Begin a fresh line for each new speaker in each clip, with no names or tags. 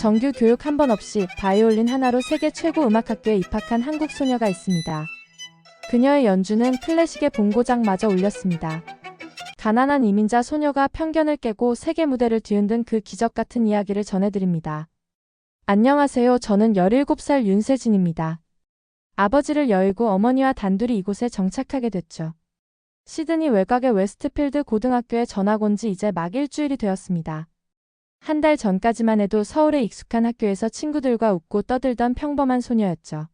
정규 교육 한 번 없이 바이올린 하나로 세계 최고 음악학교에 입학한 한국 소녀가 있습니다. 그녀의 연주는 클래식의 본고장마저 울렸습니다. 가난한 이민자 소녀가 편견을 깨고 세계 무대를 뒤흔든 그 기적 같은 이야기를 전해드립니다. 안녕하세요. 저는 17살 윤세진입니다. 아버지를 여의고 어머니와 단둘이 이곳에 정착하게 됐죠. 시드니 외곽의 웨스트필드 고등학교에 전학 온 지 이제 막 일주일이 되었습니다. 한 달 전까지만 해도 서울에 익숙한 학교에서 친구들과 웃고 떠들던 평범한 소녀였죠.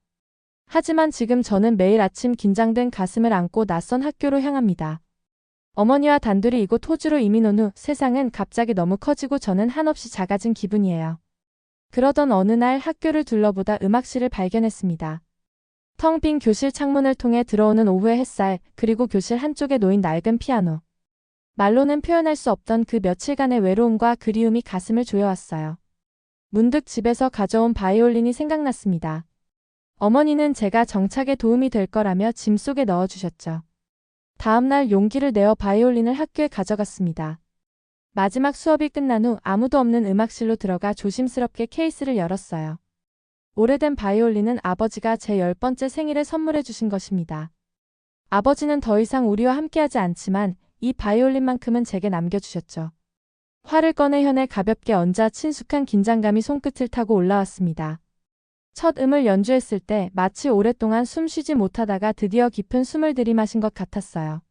하지만 지금 저는 매일 아침 긴장된 가슴을 안고 낯선 학교로 향합니다. 어머니와 단둘이 이곳 호주로 이민 온 후 세상은 갑자기 너무 커지고 저는 한없이 작아진 기분이에요. 그러던 어느 날 학교를 둘러보다 음악실을 발견했습니다. 텅 빈 교실 창문을 통해 들어오는 오후의 햇살, 그리고 교실 한쪽에 놓인 낡은 피아노. 말로는 표현할 수 없던 그 며칠간의 외로움과 그리움이 가슴을 조여왔어요. 문득 집에서 가져온 바이올린이 생각났습니다. 어머니는 제가 정착에 도움이 될 거라며 짐 속에 넣어주셨죠. 다음날 용기를 내어 바이올린을 학교에 가져갔습니다. 마지막 수업이 끝난 후 아무도 없는 음악실로 들어가 조심스럽게 케이스를 열었어요. 오래된 바이올린은 아버지가 제 10번째 생일에 선물해 주신 것입니다. 아버지는 더 이상 우리와 함께하지 않지만 이 바이올린만큼은 제게 남겨주셨죠. 활을 꺼내 현에 가볍게 얹아 친숙한 긴장감이 손끝을 타고 올라왔습니다. 첫 음을 연주했을 때 마치 오랫동안 숨 쉬지 못하다가 드디어 깊은 숨을 들이마신 것 같았어요.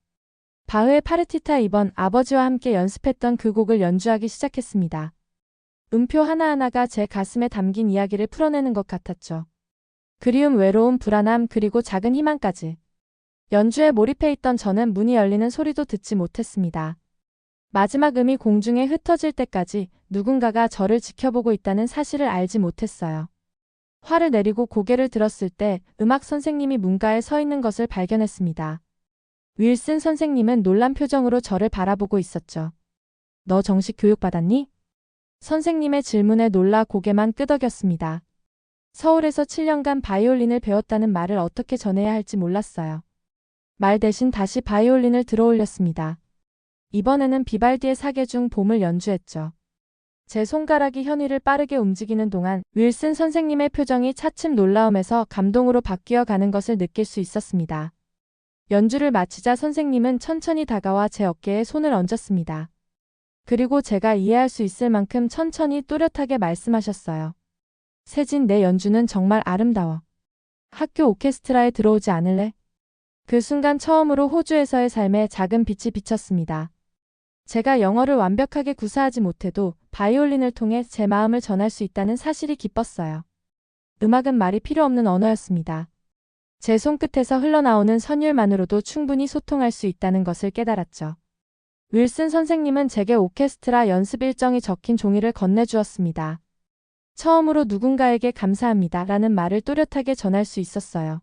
바흐의 파르티타 2번, 아버지와 함께 연습했던 그 곡을 연주하기 시작했습니다. 음표 하나하나가 제 가슴에 담긴 이야기를 풀어내는 것 같았죠. 그리움, 외로움, 불안함, 그리고 작은 희망까지. 연주에 몰입해 있던 저는 문이 열리는 소리도 듣지 못했습니다. 마지막 음이 공중에 흩어질 때까지 누군가가 저를 지켜보고 있다는 사실을 알지 못했어요. 화를 내리고 고개를 들었을 때 음악 선생님이 문가에 서 있는 것을 발견했습니다. 윌슨 선생님은 놀란 표정으로 저를 바라보고 있었죠. 너 정식 교육 받았니? 선생님의 질문에 놀라 고개만 끄덕였습니다. 서울에서 7년간 바이올린을 배웠다는 말을 어떻게 전해야 할지 몰랐어요. 말 대신 다시 바이올린을 들어올렸습니다. 이번에는 비발디의 사계 중 봄을 연주했죠. 제 손가락이 현위를 빠르게 움직이는 동안 윌슨 선생님의 표정이 차츰 놀라움에서 감동으로 바뀌어 가는 것을 느낄 수 있었습니다. 연주를 마치자 선생님은 천천히 다가와 제 어깨에 손을 얹었습니다. 그리고 제가 이해할 수 있을 만큼 천천히 또렷하게 말씀하셨어요. 세진, 내 연주는 정말 아름다워. 학교 오케스트라에 들어오지 않을래? 그 순간 처음으로 호주에서의 삶에 작은 빛이 비쳤습니다. 제가 영어를 완벽하게 구사하지 못해도 바이올린을 통해 제 마음을 전할 수 있다는 사실이 기뻤어요. 음악은 말이 필요 없는 언어였습니다. 제 손끝에서 흘러나오는 선율만으로도 충분히 소통할 수 있다는 것을 깨달았죠. 윌슨 선생님은 제게 오케스트라 연습 일정이 적힌 종이를 건네주었습니다. 처음으로 누군가에게 감사합니다 라는 말을 또렷하게 전할 수 있었어요.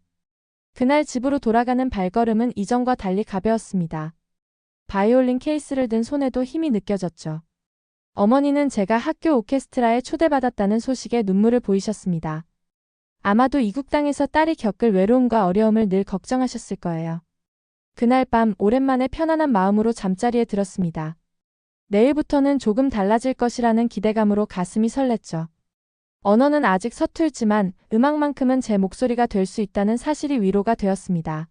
그날 집으로 돌아가는 발걸음은 이전과 달리 가벼웠습니다. 바이올린 케이스를 든 손에도 힘이 느껴졌죠. 어머니는 제가 학교 오케스트라에 초대받았다는 소식에 눈물을 보이셨습니다. 아마도 이국 땅에서 딸이 겪을 외로움과 어려움을 늘 걱정하셨을 거예요. 그날 밤 오랜만에 편안한 마음으로 잠자리에 들었습니다. 내일부터는 조금 달라질 것이라는 기대감으로 가슴이 설렜죠. 언어는 아직 서툴지만 음악만큼은 제 목소리가 될 수 있다는 사실이 위로가 되었습니다.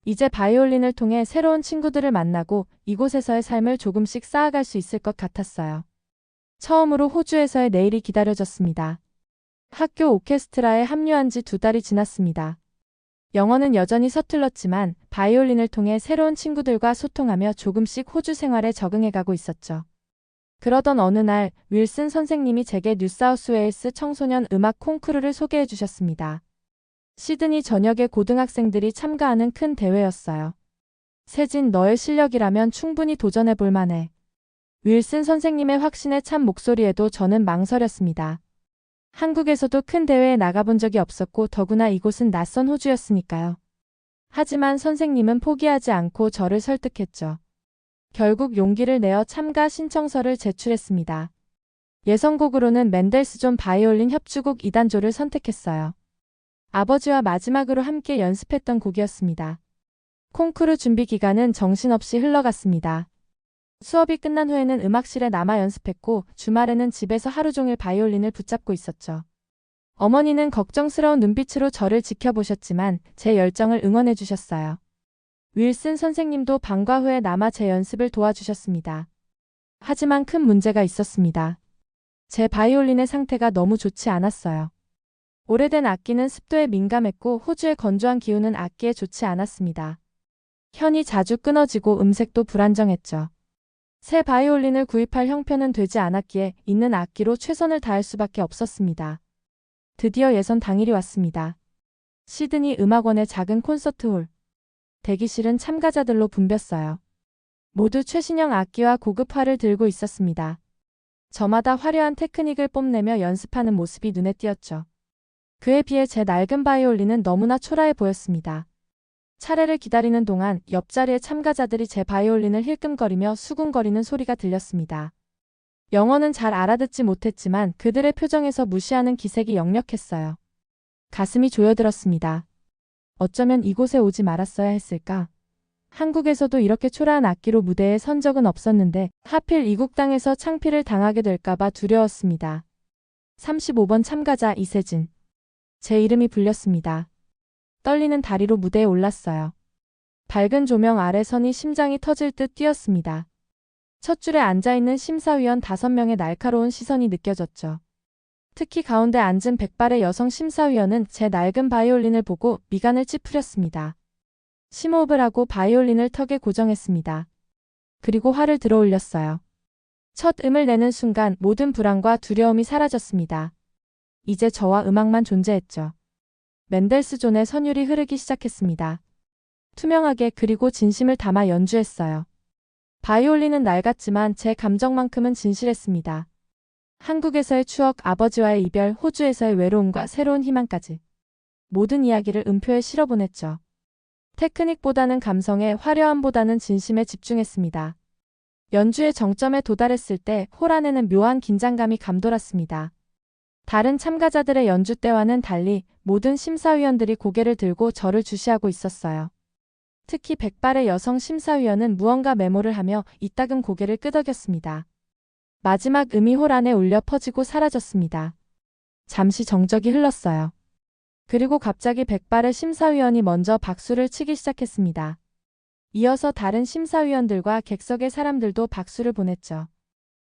이제 바이올린을 통해 새로운 친구들을 만나고 이곳에서의 삶을 조금씩 쌓아갈 수 있을 것 같았어요. 처음으로 호주에서의 내일이 기다려졌습니다. 학교 오케스트라에 합류한 지 2달이 지났습니다. 영어는 여전히 서툴렀지만 바이올린을 통해 새로운 친구들과 소통하며 조금씩 호주 생활에 적응해가고 있었죠. 그러던 어느 날 윌슨 선생님이 제게 뉴사우스웨일스 청소년 음악 콩쿠르를 소개해 주셨습니다. 시드니 전역의 고등학생들이 참가하는 큰 대회였어요. 세진, 너의 실력이라면 충분히 도전해 볼 만해. 윌슨 선생님의 확신에 찬 목소리에도 저는 망설였습니다. 한국에서도 큰 대회에 나가본 적이 없었고 더구나 이곳은 낯선 호주였으니까요. 하지만 선생님은 포기하지 않고 저를 설득했죠. 결국 용기를 내어 참가 신청서를 제출했습니다. 예선곡으로는 맨델스존 바이올린 협주곡 2단조를 선택했어요. 아버지와 마지막으로 함께 연습했던 곡이었습니다. 콩쿠르 준비 기간은 정신없이 흘러갔습니다. 수업이 끝난 후에는 음악실에 남아 연습했고 주말에는 집에서 하루 종일 바이올린을 붙잡고 있었죠. 어머니는 걱정스러운 눈빛으로 저를 지켜보셨지만 제 열정을 응원해 주셨어요. 윌슨 선생님도 방과 후에 남아 제 연습을 도와주셨습니다. 하지만 큰 문제가 있었습니다. 제 바이올린의 상태가 너무 좋지 않았어요. 오래된 악기는 습도에 민감했고 호주의 건조한 기후는 악기에 좋지 않았습니다. 현이 자주 끊어지고 음색도 불안정했죠. 새 바이올린을 구입할 형편은 되지 않았기에 있는 악기로 최선을 다할 수밖에 없었습니다. 드디어 예선 당일이 왔습니다. 시드니 음악원의 작은 콘서트홀. 대기실은 참가자들로 붐볐어요. 모두 최신형 악기와 고급화를 들고 있었습니다. 저마다 화려한 테크닉을 뽐내며 연습하는 모습이 눈에 띄었죠. 그에 비해 제 낡은 바이올린은 너무나 초라해 보였습니다. 차례를 기다리는 동안 옆자리의 참가자들이 제 바이올린을 힐끔거리며 수군거리는 소리가 들렸습니다. 영어는 잘 알아듣지 못했지만 그들의 표정에서 무시하는 기색이 역력했어요. 가슴이 조여들었습니다. 어쩌면 이곳에 오지 말았어야 했을까? 한국에서도 이렇게 초라한 악기로 무대에 선 적은 없었는데 하필 이국 땅에서 창피를 당하게 될까봐 두려웠습니다. 35번 참가자 이세진. 제 이름이 불렸습니다. 떨리는 다리로 무대에 올랐어요. 밝은 조명 아래 서니 심장이 터질 듯 뛰었습니다. 첫 줄에 앉아있는 심사위원 5명의 날카로운 시선이 느껴졌죠. 특히 가운데 앉은 백발의 여성 심사위원은 제 낡은 바이올린을 보고 미간을 찌푸렸습니다. 심호흡을 하고 바이올린을 턱에 고정했습니다. 그리고 활을 들어 올렸어요. 첫 음을 내는 순간 모든 불안과 두려움이 사라졌습니다. 이제 저와 음악만 존재했죠. 맨델스존의 선율이 흐르기 시작했습니다. 투명하게 그리고 진심을 담아 연주했어요. 바이올린은 낡았지만 제 감정만큼은 진실했습니다. 한국에서의 추억, 아버지와의 이별, 호주에서의 외로움과 새로운 희망까지. 모든 이야기를 음표에 실어보냈죠. 테크닉보다는 감성에, 화려함보다는 진심에 집중했습니다. 연주의 정점에 도달했을 때 홀 안에는 묘한 긴장감이 감돌았습니다. 다른 참가자들의 연주 때와는 달리 모든 심사위원들이 고개를 들고 저를 주시하고 있었어요. 특히 백발의 여성 심사위원은 무언가 메모를 하며 이따금 고개를 끄덕였습니다. 마지막 음이 홀 안에 울려 퍼지고 사라졌습니다. 잠시 정적이 흘렀어요. 그리고 갑자기 백발의 심사위원이 먼저 박수를 치기 시작했습니다. 이어서 다른 심사위원들과 객석의 사람들도 박수를 보냈죠.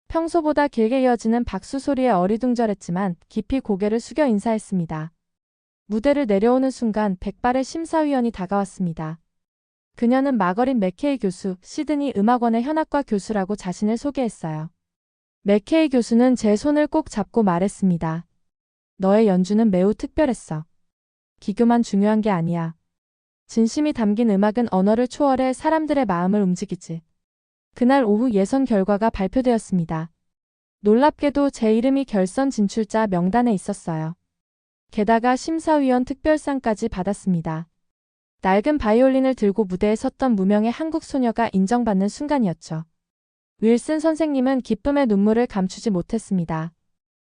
평소보다 길게 이어지는 박수 소리에 어리둥절했지만 깊이 고개를 숙여 인사했습니다. 무대를 내려오는 순간 백발의 심사위원이 다가왔습니다. 그녀는 마거린 맥케이 교수, 시드니 음악원의 현악과 교수라고 자신을 소개했어요. 맥케이 교수는 제 손을 꼭 잡고 말했습니다. 너의 연주는 매우 특별했어. 기교만 중요한 게 아니야. 진심이 담긴 음악은 언어를 초월해 사람들의 마음을 움직이지. 그날 오후 예선 결과가 발표되었습니다. 놀랍게도 제 이름이 결선 진출자 명단에 있었어요. 게다가 심사위원 특별상까지 받았습니다. 낡은 바이올린을 들고 무대에 섰던 무명의 한국 소녀가 인정받는 순간이었죠. 윌슨 선생님은 기쁨의 눈물을 감추지 못했습니다.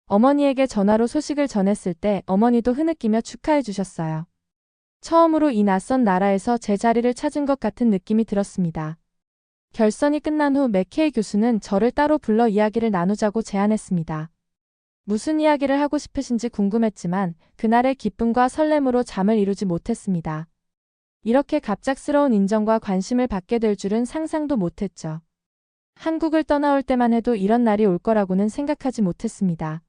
어머니에게 전화로 소식을 전했을 때 어머니도 흐느끼며 축하해 주셨어요. 처음으로 이 낯선 나라에서 제 자리를 찾은 것 같은 느낌이 들었습니다. 결선이 끝난 후 맥케이 교수는 저를 따로 불러 이야기를 나누자고 제안했습니다. 무슨 이야기를 하고 싶으신지 궁금했지만 그날의 기쁨과 설렘으로 잠을 이루지 못했습니다. 이렇게 갑작스러운 인정과 관심을 받게 될 줄은 상상도 못했죠. 한국을 떠나올 때만 해도 이런 날이 올 거라고는 생각하지 못했습니다.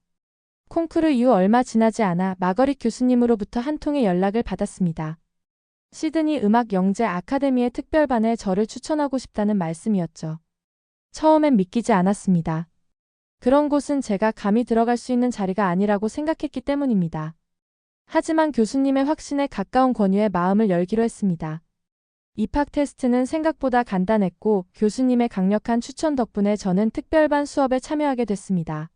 콩쿠르 이후 얼마 지나지 않아 마거릿 교수님으로부터 한 통의 연락을 받았습니다. 시드니 음악영재 아카데미의 특별반에 저를 추천하고 싶다는 말씀이었죠. 처음엔 믿기지 않았습니다. 그런 곳은 제가 감히 들어갈 수 있는 자리가 아니라고 생각했기 때문입니다. 하지만 교수님의 확신에 가까운 권유에 마음을 열기로 했습니다. 입학 테스트는 생각보다 간단했고 교수님의 강력한 추천 덕분에 저는 특별반 수업에 참여하게 됐습니다.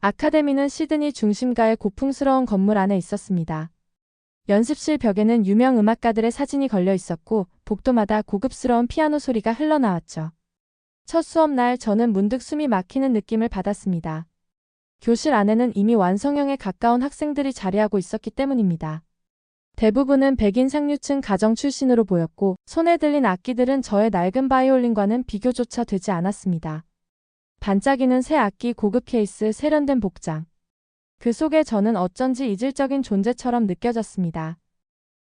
아카데미는 시드니 중심가의 고풍스러운 건물 안에 있었습니다. 연습실 벽에는 유명 음악가들의 사진이 걸려 있었고 복도마다 고급스러운 피아노 소리가 흘러나왔죠. 첫 수업 날 저는 문득 숨이 막히는 느낌을 받았습니다. 교실 안에는 이미 완성형에 가까운 학생들이 자리하고 있었기 때문입니다. 대부분은 백인 상류층 가정 출신으로 보였고 손에 들린 악기들은 저의 낡은 바이올린과는 비교조차 되지 않았습니다. 반짝이는 새 악기, 고급 케이스, 세련된 복장. 그 속에 저는 어쩐지 이질적인 존재처럼 느껴졌습니다.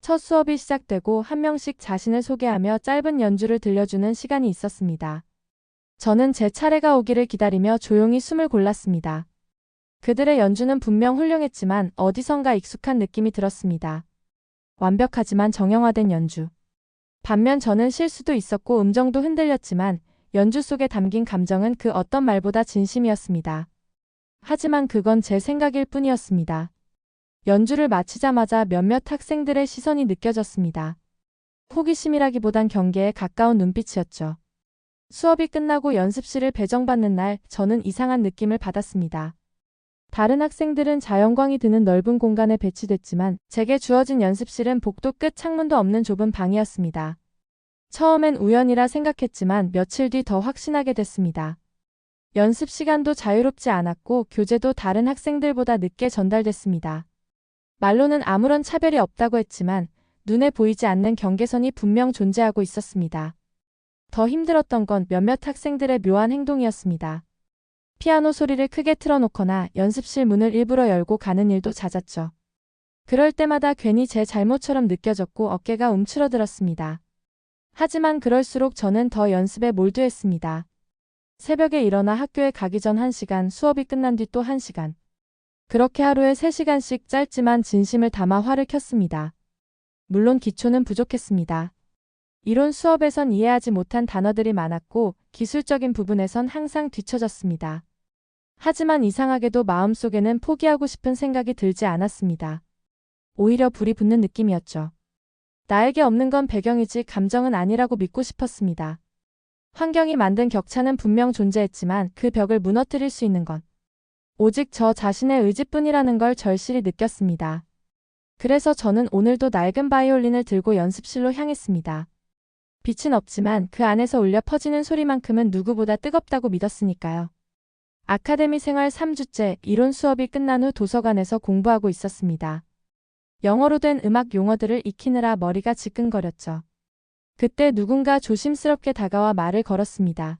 첫 수업이 시작되고 한 명씩 자신을 소개하며 짧은 연주를 들려주는 시간이 있었습니다. 저는 제 차례가 오기를 기다리며 조용히 숨을 골랐습니다. 그들의 연주는 분명 훌륭했지만 어디선가 익숙한 느낌이 들었습니다. 완벽하지만 정형화된 연주. 반면 저는 실수도 있었고 음정도 흔들렸지만 연주 속에 담긴 감정은 그 어떤 말보다 진심이었습니다. 하지만 그건 제 생각일 뿐이었습니다. 연주를 마치자마자 몇몇 학생들의 시선이 느껴졌습니다. 호기심이라기보단 경계에 가까운 눈빛이었죠. 수업이 끝나고 연습실을 배정받는 날, 저는 이상한 느낌을 받았습니다. 다른 학생들은 자연광이 드는 넓은 공간에 배치됐지만 제게 주어진 연습실은 복도 끝 창문도 없는 좁은 방이었습니다. 처음엔 우연이라 생각했지만 며칠 뒤 더 확신하게 됐습니다. 연습 시간도 자유롭지 않았고 교재도 다른 학생들보다 늦게 전달됐습니다. 말로는 아무런 차별이 없다고 했지만 눈에 보이지 않는 경계선이 분명 존재하고 있었습니다. 더 힘들었던 건 몇몇 학생들의 묘한 행동이었습니다. 피아노 소리를 크게 틀어놓거나 연습실 문을 일부러 열고 가는 일도 잦았죠. 그럴 때마다 괜히 제 잘못처럼 느껴졌고 어깨가 움츠러들었습니다. 하지만 그럴수록 저는 더 연습에 몰두했습니다. 새벽에 일어나 학교에 가기 전 1시간, 수업이 끝난 뒤 또 1시간. 그렇게 하루에 3시간씩 짧지만 진심을 담아 활을 켰습니다. 물론 기초는 부족했습니다. 이론 수업에선 이해하지 못한 단어들이 많았고 기술적인 부분에선 항상 뒤처졌습니다. 하지만 이상하게도 마음속에는 포기하고 싶은 생각이 들지 않았습니다. 오히려 불이 붙는 느낌이었죠. 나에게 없는 건 배경이지 감정은 아니라고 믿고 싶었습니다. 환경이 만든 격차는 분명 존재했지만 그 벽을 무너뜨릴 수 있는 건 오직 저 자신의 의지뿐이라는 걸 절실히 느꼈습니다. 그래서 저는 오늘도 낡은 바이올린을 들고 연습실로 향했습니다. 빛은 없지만 그 안에서 울려 퍼지는 소리만큼은 누구보다 뜨겁다고 믿었으니까요. 아카데미 생활 3주째 이론 수업이 끝난 후 도서관에서 공부하고 있었습니다. 영어로 된 음악 용어들을 익히느라 머리가 지끈거렸죠. 그때 누군가 조심스럽게 다가와 말을 걸었습니다.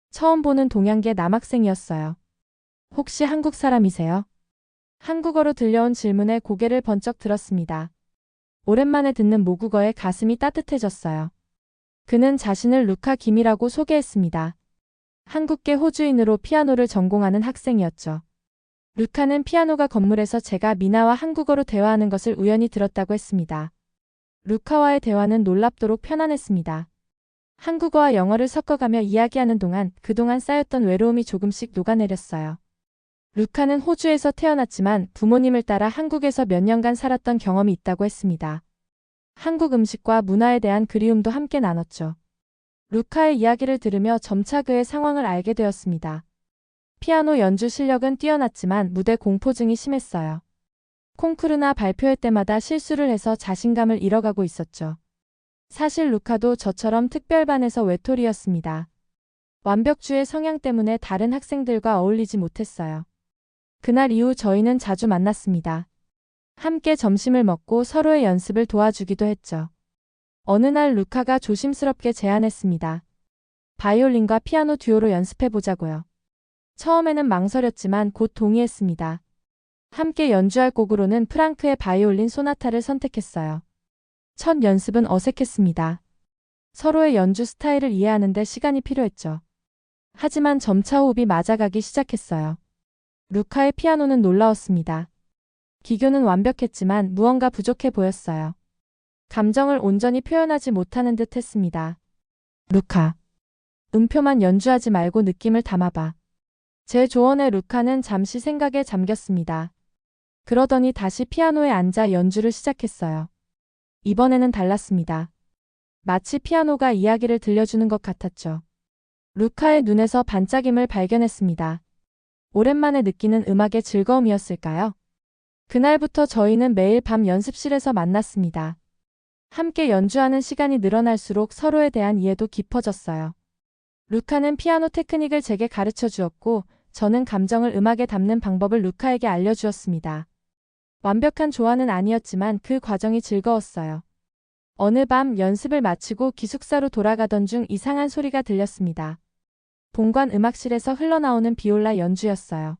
처음 보는 동양계 남학생이었어요. 혹시 한국 사람이세요? 한국어로 들려온 질문에 고개를 번쩍 들었습니다. 오랜만에 듣는 모국어에 가슴이 따뜻해졌어요. 그는 자신을 루카 김이라고 소개했습니다. 한국계 호주인으로 피아노를 전공하는 학생이었죠. 루카는 피아노가 건물에서 제가 미나와 한국어로 대화하는 것을 우연히 들었다고 했습니다. 루카와의 대화는 놀랍도록 편안했습니다. 한국어와 영어를 섞어가며 이야기하는 동안 그동안 쌓였던 외로움이 조금씩 녹아내렸어요. 루카는 호주에서 태어났지만 부모님을 따라 한국에서 몇 년간 살았던 경험이 있다고 했습니다. 한국 음식과 문화에 대한 그리움도 함께 나눴죠. 루카의 이야기를 들으며 점차 그의 상황을 알게 되었습니다. 피아노 연주 실력은 뛰어났지만 무대 공포증이 심했어요. 콩쿠르나 발표회 때마다 실수를 해서 자신감을 잃어가고 있었죠. 사실 루카도 저처럼 특별반에서 외톨이였습니다. 완벽주의 성향 때문에 다른 학생들과 어울리지 못했어요. 그날 이후 저희는 자주 만났습니다. 함께 점심을 먹고 서로의 연습을 도와주기도 했죠. 어느 날 루카가 조심스럽게 제안했습니다. 바이올린과 피아노 듀오로 연습해보자고요. 처음에는 망설였지만 곧 동의했습니다. 함께 연주할 곡으로는 프랑크의 바이올린 소나타를 선택했어요. 첫 연습은 어색했습니다. 서로의 연주 스타일을 이해하는 데 시간이 필요했죠. 하지만 점차 호흡이 맞아가기 시작했어요. 루카의 피아노는 놀라웠습니다. 기교는 완벽했지만 무언가 부족해 보였어요. 감정을 온전히 표현하지 못하는 듯 했습니다. 루카, 음표만 연주하지 말고 느낌을 담아봐. 제 조언에 루카는 잠시 생각에 잠겼습니다. 그러더니 다시 피아노에 앉아 연주를 시작했어요. 이번에는 달랐습니다. 마치 피아노가 이야기를 들려주는 것 같았죠. 루카의 눈에서 반짝임을 발견했습니다. 오랜만에 느끼는 음악의 즐거움이었을까요? 그날부터 저희는 매일 밤 연습실에서 만났습니다. 함께 연주하는 시간이 늘어날수록 서로에 대한 이해도 깊어졌어요. 루카는 피아노 테크닉을 제게 가르쳐 주었고 저는 감정을 음악에 담는 방법을 루카에게 알려주었습니다. 완벽한 조화는 아니었지만 그 과정이 즐거웠어요. 어느 밤 연습을 마치고 기숙사로 돌아가던 중 이상한 소리가 들렸습니다. 본관 음악실에서 흘러나오는 비올라 연주였어요.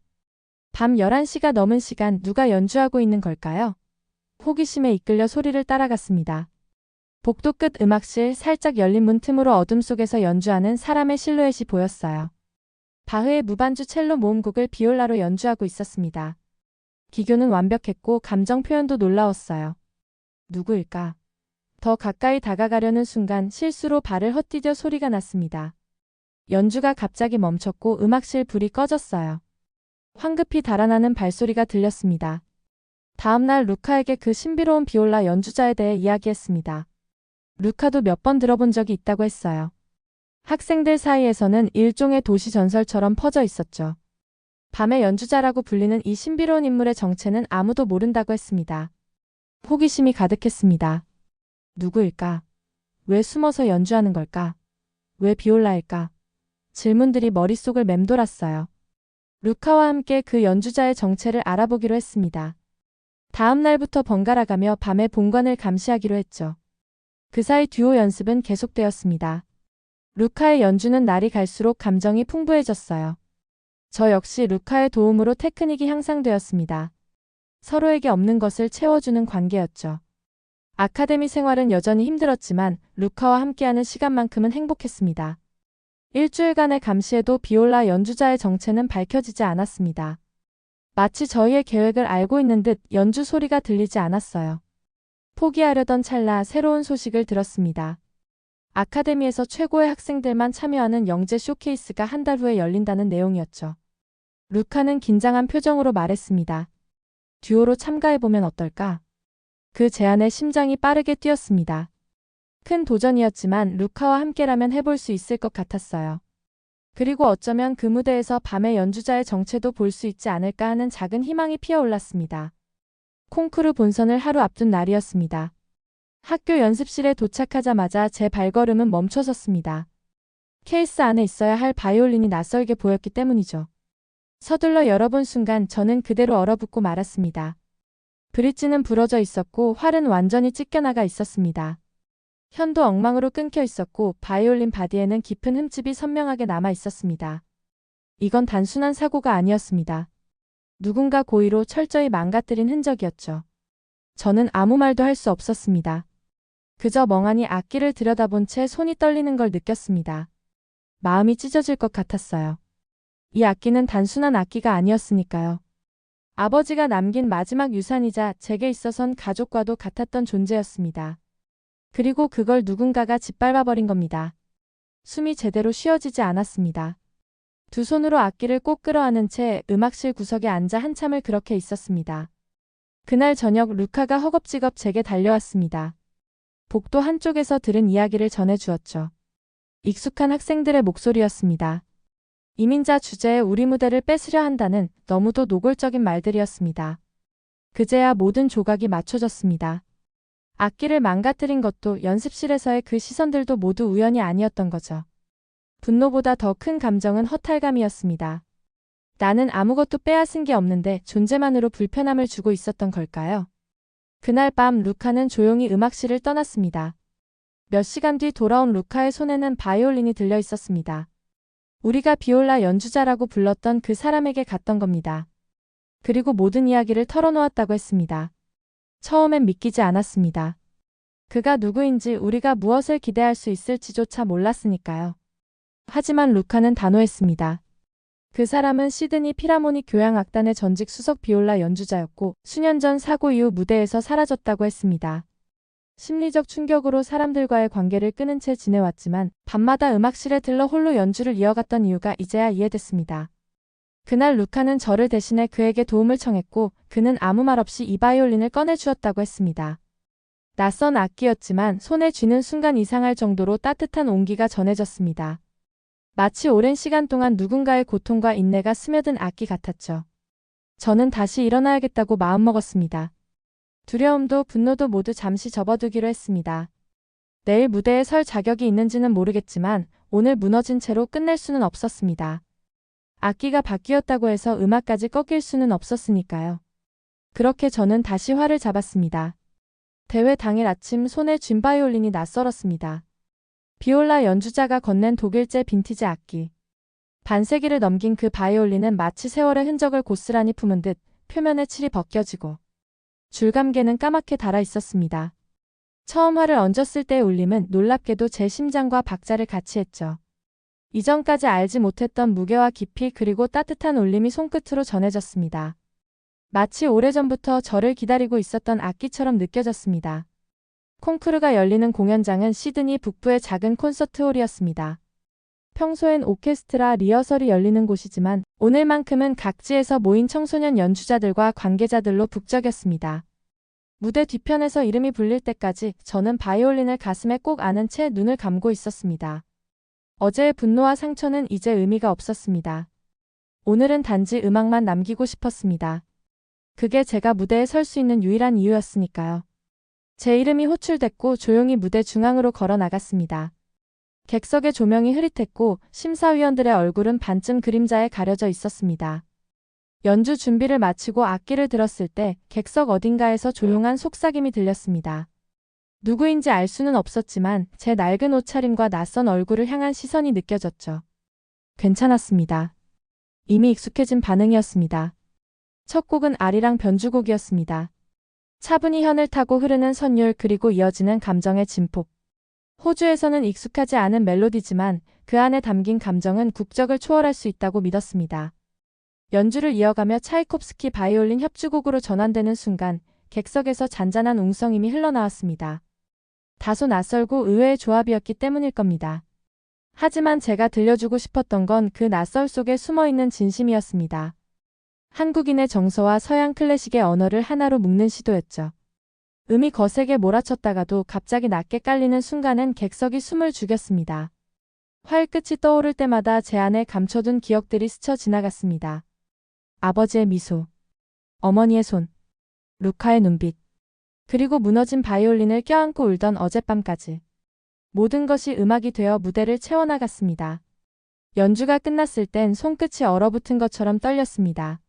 밤 11시가 넘은 시간 누가 연주하고 있는 걸까요? 호기심에 이끌려 소리를 따라갔습니다. 복도 끝 음악실 살짝 열린 문 틈으로 어둠 속에서 연주하는 사람의 실루엣이 보였어요. 바흐의 무반주 첼로 모음곡을 비올라로 연주하고 있었습니다. 기교는 완벽했고 감정 표현도 놀라웠어요. 누구일까? 더 가까이 다가가려는 순간 실수로 발을 헛디뎌 소리가 났습니다. 연주가 갑자기 멈췄고 음악실 불이 꺼졌어요. 황급히 달아나는 발소리가 들렸습니다. 다음날 루카에게 그 신비로운 비올라 연주자에 대해 이야기했습니다. 루카도 몇 번 들어본 적이 있다고 했어요. 학생들 사이에서는 일종의 도시 전설처럼 퍼져 있었죠. 밤의 연주자라고 불리는 이 신비로운 인물의 정체는 아무도 모른다고 했습니다. 호기심이 가득했습니다. 누구일까? 왜 숨어서 연주하는 걸까? 왜 비올라일까? 질문들이 머릿속을 맴돌았어요. 루카와 함께 그 연주자의 정체를 알아보기로 했습니다. 다음 날부터 번갈아가며 밤에 본관을 감시하기로 했죠. 그 사이 듀오 연습은 계속되었습니다. 루카의 연주는 날이 갈수록 감정이 풍부해졌어요. 저 역시 루카의 도움으로 테크닉이 향상되었습니다. 서로에게 없는 것을 채워주는 관계였죠. 아카데미 생활은 여전히 힘들었지만 루카와 함께하는 시간만큼은 행복했습니다. 일주일간의 감시에도 비올라 연주자의 정체는 밝혀지지 않았습니다. 마치 저희의 계획을 알고 있는 듯 연주 소리가 들리지 않았어요. 포기하려던 찰나 새로운 소식을 들었습니다. 아카데미에서 최고의 학생들만 참여하는 영재 쇼케이스가 한 달 후에 열린다는 내용이었죠. 루카는 긴장한 표정으로 말했습니다. 듀오로 참가해보면 어떨까? 그 제안에 심장이 빠르게 뛰었습니다. 큰 도전이었지만 루카와 함께라면 해볼 수 있을 것 같았어요. 그리고 어쩌면 그 무대에서 밤의 연주자의 정체도 볼 수 있지 않을까 하는 작은 희망이 피어올랐습니다. 콩쿠르 본선을 하루 앞둔 날이었습니다. 학교 연습실에 도착하자마자 제 발걸음은 멈춰섰습니다. 케이스 안에 있어야 할 바이올린이 낯설게 보였기 때문이죠. 서둘러 열어본 순간 저는 그대로 얼어붙고 말았습니다. 브릿지는 부러져 있었고 활은 완전히 찢겨나가 있었습니다. 현도 엉망으로 끊겨 있었고 바이올린 바디에는 깊은 흠집이 선명하게 남아 있었습니다. 이건 단순한 사고가 아니었습니다. 누군가 고의로 철저히 망가뜨린 흔적이었죠. 저는 아무 말도 할 수 없었습니다. 그저 멍하니 악기를 들여다본 채 손이 떨리는 걸 느꼈습니다. 마음이 찢어질 것 같았어요. 이 악기는 단순한 악기가 아니었으니까요. 아버지가 남긴 마지막 유산이자 제게 있어선 가족과도 같았던 존재였습니다. 그리고 그걸 누군가가 짓밟아버린 겁니다. 숨이 제대로 쉬어지지 않았습니다. 두 손으로 악기를 꼭 끌어안은 채 음악실 구석에 앉아 한참을 그렇게 있었습니다. 그날 저녁 루카가 허겁지겁 제게 달려왔습니다. 복도 한쪽에서 들은 이야기를 전해주었죠. 익숙한 학생들의 목소리였습니다. 이민자 주제에 우리 무대를 뺏으려 한다는 너무도 노골적인 말들이었습니다. 그제야 모든 조각이 맞춰졌습니다. 악기를 망가뜨린 것도 연습실에서의 그 시선들도 모두 우연이 아니었던 거죠. 분노보다 더 큰 감정은 허탈감이었습니다. 나는 아무것도 빼앗은 게 없는데 존재만으로 불편함을 주고 있었던 걸까요? 그날 밤 루카는 조용히 음악실을 떠났습니다. 몇 시간 뒤 돌아온 루카의 손에는 바이올린이 들려 있었습니다. 우리가 비올라 연주자라고 불렀던 그 사람에게 갔던 겁니다. 그리고 모든 이야기를 털어놓았다고 했습니다. 처음엔 믿기지 않았습니다. 그가 누구인지 우리가 무엇을 기대할 수 있을지조차 몰랐으니까요. 하지만 루카는 단호했습니다. 그 사람은 시드니 필하모닉 교향악단의 전직 수석 비올라 연주자였고 수년 전 사고 이후 무대에서 사라졌다고 했습니다. 심리적 충격으로 사람들과의 관계를 끊은 채 지내왔지만 밤마다 음악실에 들러 홀로 연주를 이어갔던 이유가 이제야 이해됐습니다. 그날 루카는 저를 대신해 그에게 도움을 청했고 그는 아무 말 없이 이 바이올린을 꺼내주었다고 했습니다. 낯선 악기였지만 손에 쥐는 순간 이상할 정도로 따뜻한 온기가 전해졌습니다. 마치 오랜 시간 동안 누군가의 고통과 인내가 스며든 악기 같았죠. 저는 다시 일어나야겠다고 마음먹었습니다. 두려움도 분노도 모두 잠시 접어두기로 했습니다. 내일 무대에 설 자격이 있는지는 모르겠지만 오늘 무너진 채로 끝낼 수는 없었습니다. 악기가 바뀌었다고 해서 음악까지 꺾일 수는 없었으니까요. 그렇게 저는 다시 활을 잡았습니다. 대회 당일 아침 손에 쥔 바이올린이 낯설었습니다. 비올라 연주자가 건넨 독일제 빈티지 악기. 반세기를 넘긴 그 바이올린은 마치 세월의 흔적을 고스란히 품은 듯 표면의 칠이 벗겨지고 줄감개는 까맣게 달아 있었습니다. 처음 활을 얹었을 때의 울림은 놀랍게도 제 심장과 박자를 같이 했죠. 이전까지 알지 못했던 무게와 깊이 그리고 따뜻한 울림이 손끝으로 전해졌습니다. 마치 오래전부터 저를 기다리고 있었던 악기처럼 느껴졌습니다. 콩쿠르가 열리는 공연장은 시드니 북부의 작은 콘서트홀이었습니다. 평소엔 오케스트라 리허설이 열리는 곳이지만 오늘만큼은 각지에서 모인 청소년 연주자들과 관계자들로 북적였습니다. 무대 뒤편에서 이름이 불릴 때까지 저는 바이올린을 가슴에 꼭 안은 채 눈을 감고 있었습니다. 어제의 분노와 상처는 이제 의미가 없었습니다. 오늘은 단지 음악만 남기고 싶었습니다. 그게 제가 무대에 설 수 있는 유일한 이유였으니까요. 제 이름이 호출됐고 조용히 무대 중앙으로 걸어 나갔습니다. 객석의 조명이 흐릿했고 심사위원들의 얼굴은 반쯤 그림자에 가려져 있었습니다. 연주 준비를 마치고 악기를 들었을 때 객석 어딘가에서 조용한 속삭임이 들렸습니다. 누구인지 알 수는 없었지만 제 낡은 옷차림과 낯선 얼굴을 향한 시선이 느껴졌죠. 괜찮았습니다. 이미 익숙해진 반응이었습니다. 첫 곡은 아리랑 변주곡이었습니다. 차분히 현을 타고 흐르는 선율 그리고 이어지는 감정의 진폭. 호주에서는 익숙하지 않은 멜로디지만 그 안에 담긴 감정은 국적을 초월할 수 있다고 믿었습니다. 연주를 이어가며 차이콥스키 바이올린 협주곡으로 전환되는 순간 객석에서 잔잔한 웅성임이 흘러나왔습니다. 다소 낯설고 의외의 조합이었기 때문일 겁니다. 하지만 제가 들려주고 싶었던 건 그 낯설 속에 숨어있는 진심이었습니다. 한국인의 정서와 서양 클래식의 언어를 하나로 묶는 시도였죠. 음이 거세게 몰아쳤다가도 갑자기 낮게 깔리는 순간은 객석이 숨을 죽였습니다. 활끝이 떠오를 때마다 제 안에 감춰둔 기억들이 스쳐 지나갔습니다. 아버지의 미소, 어머니의 손, 루카의 눈빛, 그리고 무너진 바이올린을 껴안고 울던 어젯밤까지. 모든 것이 음악이 되어 무대를 채워나갔습니다. 연주가 끝났을 땐 손끝이 얼어붙은 것처럼 떨렸습니다.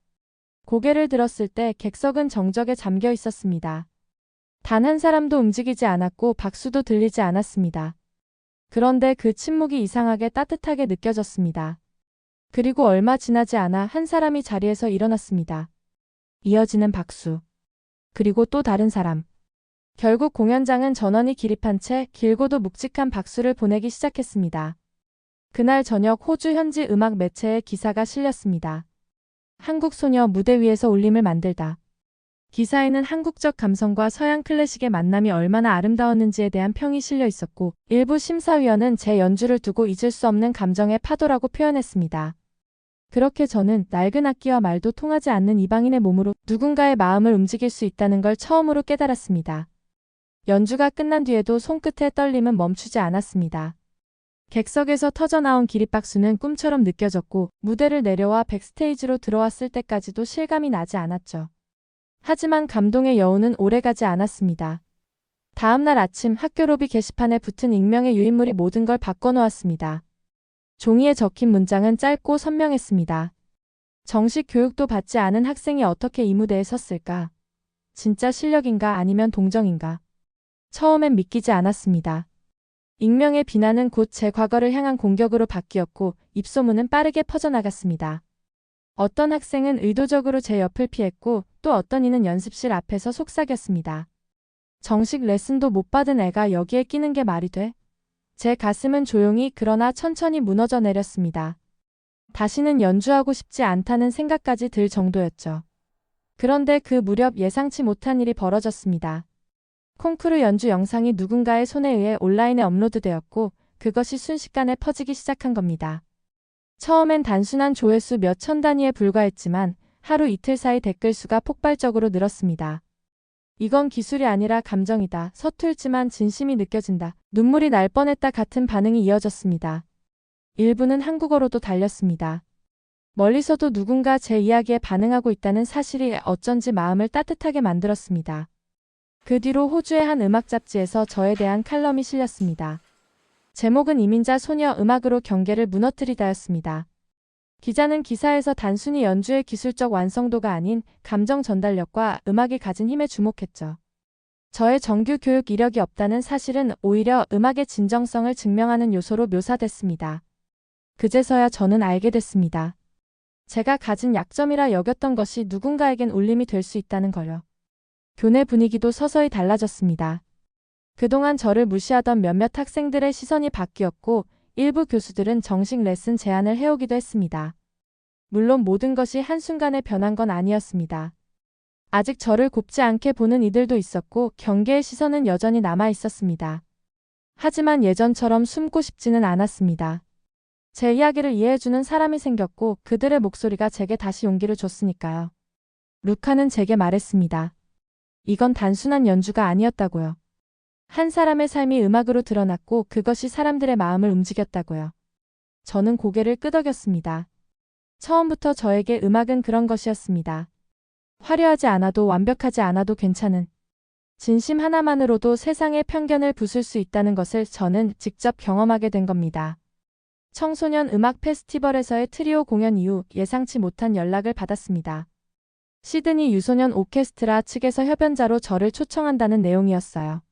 고개를 들었을 때 객석은 정적에 잠겨 있었습니다. 단 한 사람도 움직이지 않았고 박수도 들리지 않았습니다. 그런데 그 침묵이 이상하게 따뜻하게 느껴졌습니다. 그리고 얼마 지나지 않아 한 사람이 자리에서 일어났습니다. 이어지는 박수. 그리고 또 다른 사람. 결국 공연장은 전원이 기립한 채 길고도 묵직한 박수를 보내기 시작했습니다. 그날 저녁 호주 현지 음악 매체에 기사가 실렸습니다. 한국 소녀 무대 위에서 울림을 만들다. 기사에는 한국적 감성과 서양 클래식의 만남이 얼마나 아름다웠는지에 대한 평이 실려 있었고 일부 심사위원은 제 연주를 두고 잊을 수 없는 감정의 파도라고 표현했습니다. 그렇게 저는 낡은 악기와 말도 통하지 않는 이방인의 몸으로 누군가의 마음을 움직일 수 있다는 걸 처음으로 깨달았습니다. 연주가 끝난 뒤에도 손끝의 떨림은 멈추지 않았습니다. 객석에서 터져나온 기립박수는 꿈처럼 느껴졌고 무대를 내려와 백스테이지로 들어왔을 때까지도 실감이 나지 않았죠. 하지만 감동의 여운은 오래가지 않았습니다. 다음날 아침 학교 로비 게시판에 붙은 익명의 유인물이 모든 걸 바꿔놓았습니다. 종이에 적힌 문장은 짧고 선명했습니다. 정식 교육도 받지 않은 학생이 어떻게 이 무대에 섰을까? 진짜 실력인가 아니면 동정인가? 처음엔 믿기지 않았습니다. 익명의 비난은 곧 제 과거를 향한 공격으로 바뀌었고 입소문은 빠르게 퍼져나갔습니다. 어떤 학생은 의도적으로 제 옆을 피했고 또 어떤 이는 연습실 앞에서 속삭였습니다. 정식 레슨도 못 받은 애가 여기에 끼는 게 말이 돼? 제 가슴은 조용히 그러나 천천히 무너져 내렸습니다. 다시는 연주하고 싶지 않다는 생각까지 들 정도였죠. 그런데 그 무렵 예상치 못한 일이 벌어졌습니다. 콩쿠르 연주 영상이 누군가의 손에 의해 온라인에 업로드되었고 그것이 순식간에 퍼지기 시작한 겁니다. 처음엔 단순한 조회수 몇 천 단위에 불과했지만 하루 이틀 사이 댓글 수가 폭발적으로 늘었습니다. 이건 기술이 아니라 감정이다. 서툴지만 진심이 느껴진다. 눈물이 날 뻔했다 같은 반응이 이어졌습니다. 일부는 한국어로도 달렸습니다. 멀리서도 누군가 제 이야기에 반응하고 있다는 사실이 어쩐지 마음을 따뜻하게 만들었습니다. 그 뒤로 호주의 한 음악 잡지에서 저에 대한 칼럼이 실렸습니다. 제목은 이민자 소녀 음악으로 경계를 무너뜨리다였습니다. 기자는 기사에서 단순히 연주의 기술적 완성도가 아닌 감정 전달력과 음악이 가진 힘에 주목했죠. 저의 정규 교육 이력이 없다는 사실은 오히려 음악의 진정성을 증명하는 요소로 묘사됐습니다. 그제서야 저는 알게 됐습니다. 제가 가진 약점이라 여겼던 것이 누군가에겐 울림이 될 수 있다는 걸요. 교내 분위기도 서서히 달라졌습니다. 그동안 저를 무시하던 몇몇 학생들의 시선이 바뀌었고 일부 교수들은 정식 레슨 제안을 해오기도 했습니다. 물론 모든 것이 한순간에 변한 건 아니었습니다. 아직 저를 곱지 않게 보는 이들도 있었고 경계의 시선은 여전히 남아 있었습니다. 하지만 예전처럼 숨고 싶지는 않았습니다. 제 이야기를 이해해주는 사람이 생겼고 그들의 목소리가 제게 다시 용기를 줬으니까요. 루카는 제게 말했습니다. 이건 단순한 연주가 아니었다고요. 한 사람의 삶이 음악으로 드러났고 그것이 사람들의 마음을 움직였다고요. 저는 고개를 끄덕였습니다. 처음부터 저에게 음악은 그런 것이었습니다. 화려하지 않아도 완벽하지 않아도 괜찮은 진심 하나만으로도 세상의 편견을 부술 수 있다는 것을 저는 직접 경험하게 된 겁니다. 청소년 음악 페스티벌에서의 트리오 공연 이후 예상치 못한 연락을 받았습니다. 시드니 유소년 오케스트라 측에서 협연자로 저를 초청한다는 내용이었어요.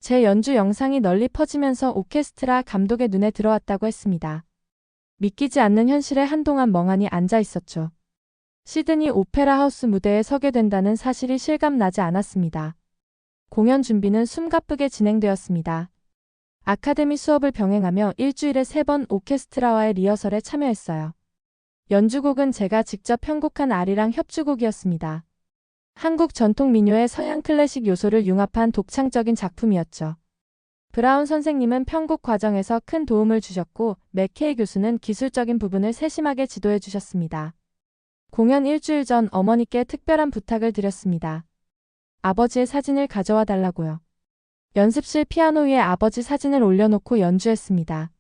제 연주 영상이 널리 퍼지면서 오케스트라 감독의 눈에 들어왔다고 했습니다. 믿기지 않는 현실에 한동안 멍하니 앉아 있었죠. 시드니 오페라 하우스 무대에 서게 된다는 사실이 실감나지 않았습니다. 공연 준비는 숨가쁘게 진행되었습니다. 아카데미 수업을 병행하며 일주일에 3번 오케스트라와의 리허설에 참여했어요. 연주곡은 제가 직접 편곡한 아리랑 협주곡이었습니다. 한국 전통 민요의 서양 클래식 요소를 융합한 독창적인 작품이었죠. 브라운 선생님은 편곡 과정에서 큰 도움을 주셨고 맥케이 교수는 기술적인 부분을 세심하게 지도해 주셨습니다. 공연 일주일 전 어머니께 특별한 부탁을 드렸습니다. 아버지의 사진을 가져와 달라고요. 연습실 피아노 위에 아버지 사진을 올려놓고 연주했습니다.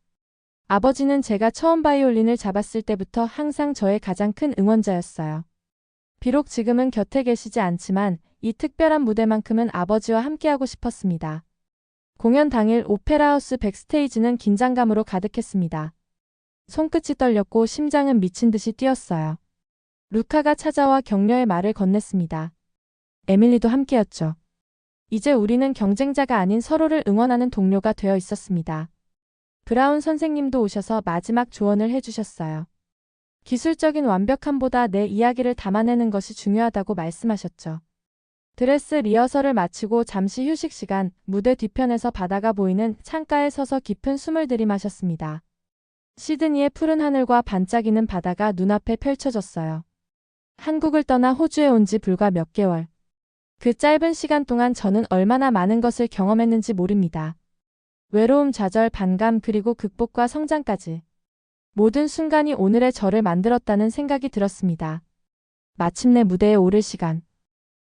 아버지는 제가 처음 바이올린을 잡았을 때부터 항상 저의 가장 큰 응원자였어요. 비록 지금은 곁에 계시지 않지만 이 특별한 무대만큼은 아버지와 함께하고 싶었습니다. 공연 당일 오페라하우스 백스테이지는 긴장감으로 가득했습니다. 손끝이 떨렸고 심장은 미친 듯이 뛰었어요. 루카가 찾아와 격려의 말을 건넸습니다. 에밀리도 함께였죠. 이제 우리는 경쟁자가 아닌 서로를 응원하는 동료가 되어 있었습니다. 브라운 선생님도 오셔서 마지막 조언을 해주셨어요. 기술적인 완벽함보다 내 이야기를 담아내는 것이 중요하다고 말씀하셨죠. 드레스 리허설을 마치고 잠시 휴식 시간, 무대 뒤편에서 바다가 보이는 창가에 서서 깊은 숨을 들이마셨습니다. 시드니의 푸른 하늘과 반짝이는 바다가 눈앞에 펼쳐졌어요. 한국을 떠나 호주에 온 지 불과 몇 개월. 그 짧은 시간 동안 저는 얼마나 많은 것을 경험했는지 모릅니다. 외로움, 좌절, 반감, 그리고 극복과 성장까지. 모든 순간이 오늘의 저를 만들었다는 생각이 들었습니다. 마침내 무대에 오를 시간.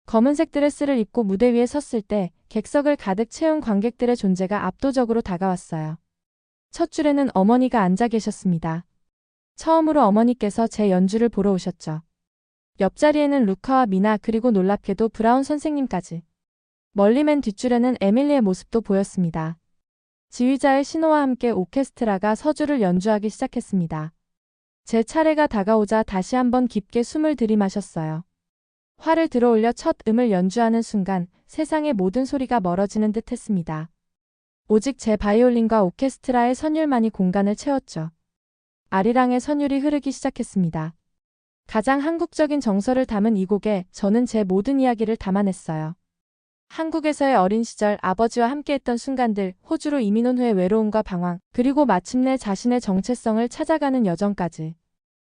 검은색 드레스를 입고 무대 위에 섰을 때 객석을 가득 채운 관객들의 존재가 압도적으로 다가왔어요. 첫 줄에는 어머니가 앉아 계셨습니다. 처음으로 어머니께서 제 연주를 보러 오셨죠. 옆자리에는 루카와 미나 그리고 놀랍게도 브라운 선생님까지. 멀리 맨 뒷줄에는 에밀리의 모습도 보였습니다. 지휘자의 신호와 함께 오케스트라가 서주를 연주하기 시작했습니다. 제 차례가 다가오자 다시 한번 깊게 숨을 들이마셨어요. 활을 들어올려 첫 음을 연주하는 순간 세상의 모든 소리가 멀어지는 듯 했습니다. 오직 제 바이올린과 오케스트라의 선율만이 공간을 채웠죠. 아리랑의 선율이 흐르기 시작했습니다. 가장 한국적인 정서를 담은 이 곡에 저는 제 모든 이야기를 담아냈어요. 한국에서의 어린 시절, 아버지와 함께했던 순간들, 호주로 이민 온 후의 외로움과 방황, 그리고 마침내 자신의 정체성을 찾아가는 여정까지.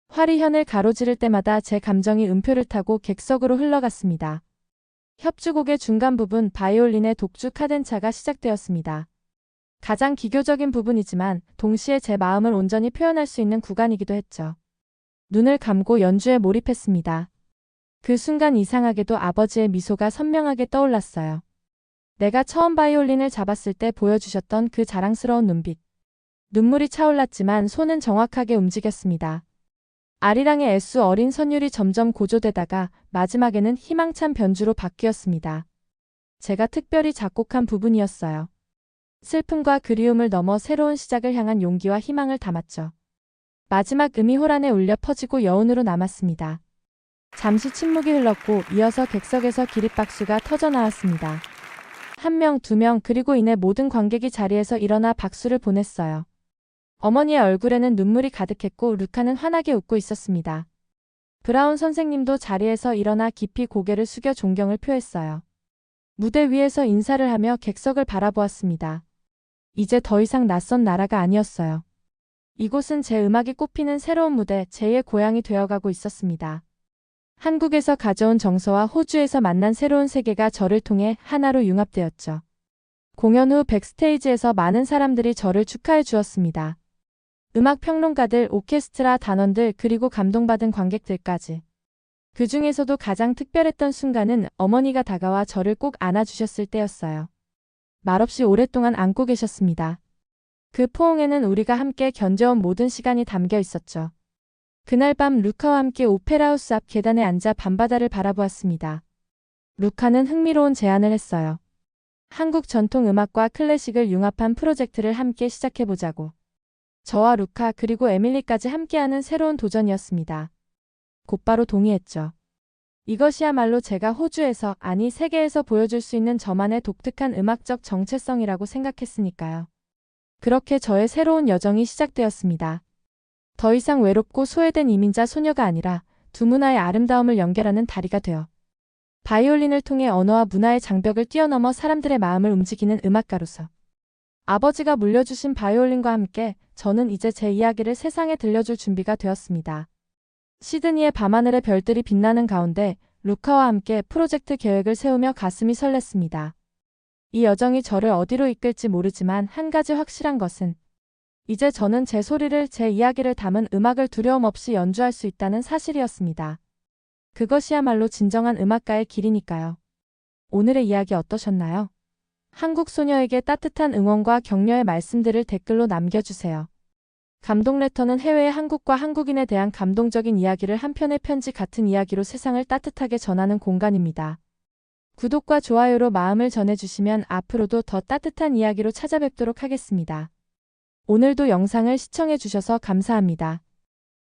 활이 현을 가로지를 때마다 제 감정이 음표를 타고 객석으로 흘러갔습니다. 협주곡의 중간 부분 바이올린의 독주 카덴차가 시작되었습니다. 가장 기교적인 부분이지만 동시에 제 마음을 온전히 표현할 수 있는 구간이기도 했죠. 눈을 감고 연주에 몰입했습니다. 그 순간 이상하게도 아버지의 미소가 선명하게 떠올랐어요. 내가 처음 바이올린을 잡았을 때 보여주셨던 그 자랑스러운 눈빛. 눈물이 차올랐지만 손은 정확하게 움직였습니다. 아리랑의 애수 어린 선율이 점점 고조되다가 마지막에는 희망찬 변주로 바뀌었습니다. 제가 특별히 작곡한 부분이었어요. 슬픔과 그리움을 넘어 새로운 시작을 향한 용기와 희망을 담았죠. 마지막 음이 호란에 울려 퍼지고 여운으로 남았습니다. 잠시 침묵이 흘렀고 이어서 객석에서 기립박수가 터져 나왔습니다. 한 명, 두 명, 그리고 이내 모든 관객이 자리에서 일어나 박수를 보냈어요. 어머니의 얼굴에는 눈물이 가득했고 루카는 환하게 웃고 있었습니다. 브라운 선생님도 자리에서 일어나 깊이 고개를 숙여 존경을 표했어요. 무대 위에서 인사를 하며 객석을 바라보았습니다. 이제 더 이상 낯선 나라가 아니었어요. 이곳은 제 음악이 꽃피는 새로운 무대, 제2의 고향이 되어가고 있었습니다. 한국에서 가져온 정서와 호주에서 만난 새로운 세계가 저를 통해 하나로 융합되었죠. 공연 후 백스테이지에서 많은 사람들이 저를 축하해 주었습니다. 음악 평론가들, 오케스트라 단원들, 그리고 감동받은 관객들까지. 그 중에서도 가장 특별했던 순간은 어머니가 다가와 저를 꼭 안아주셨을 때였어요. 말없이 오랫동안 안고 계셨습니다. 그 포옹에는 우리가 함께 견뎌온 모든 시간이 담겨 있었죠. 그날 밤 루카와 함께 오페라하우스 앞 계단에 앉아 밤바다를 바라보았습니다. 루카는 흥미로운 제안을 했어요. 한국 전통 음악과 클래식을 융합한 프로젝트를 함께 시작해보자고. 저와 루카 그리고 에밀리까지 함께하는 새로운 도전이었습니다. 곧바로 동의했죠. 이것이야말로 제가 호주에서, 아니 세계에서 보여줄 수 있는 저만의 독특한 음악적 정체성이라고 생각했으니까요. 그렇게 저의 새로운 여정이 시작되었습니다. 더 이상 외롭고 소외된 이민자 소녀가 아니라 두 문화의 아름다움을 연결하는 다리가 되어 바이올린을 통해 언어와 문화의 장벽을 뛰어넘어 사람들의 마음을 움직이는 음악가로서 아버지가 물려주신 바이올린과 함께 저는 이제 제 이야기를 세상에 들려줄 준비가 되었습니다. 시드니의 밤하늘의 별들이 빛나는 가운데 루카와 함께 프로젝트 계획을 세우며 가슴이 설렜습니다. 이 여정이 저를 어디로 이끌지 모르지만 한 가지 확실한 것은 이제 저는 제 소리를, 제 이야기를 담은 음악을 두려움 없이 연주할 수 있다는 사실이었습니다. 그것이야말로 진정한 음악가의 길이니까요. 오늘의 이야기 어떠셨나요? 한국 소녀에게 따뜻한 응원과 격려의 말씀들을 댓글로 남겨주세요. 감동 레터는 해외의 한국과 한국인에 대한 감동적인 이야기를 한 편의 편지 같은 이야기로 세상을 따뜻하게 전하는 공간입니다. 구독과 좋아요로 마음을 전해주시면 앞으로도 더 따뜻한 이야기로 찾아뵙도록 하겠습니다. 오늘도 영상을 시청해주셔서 감사합니다.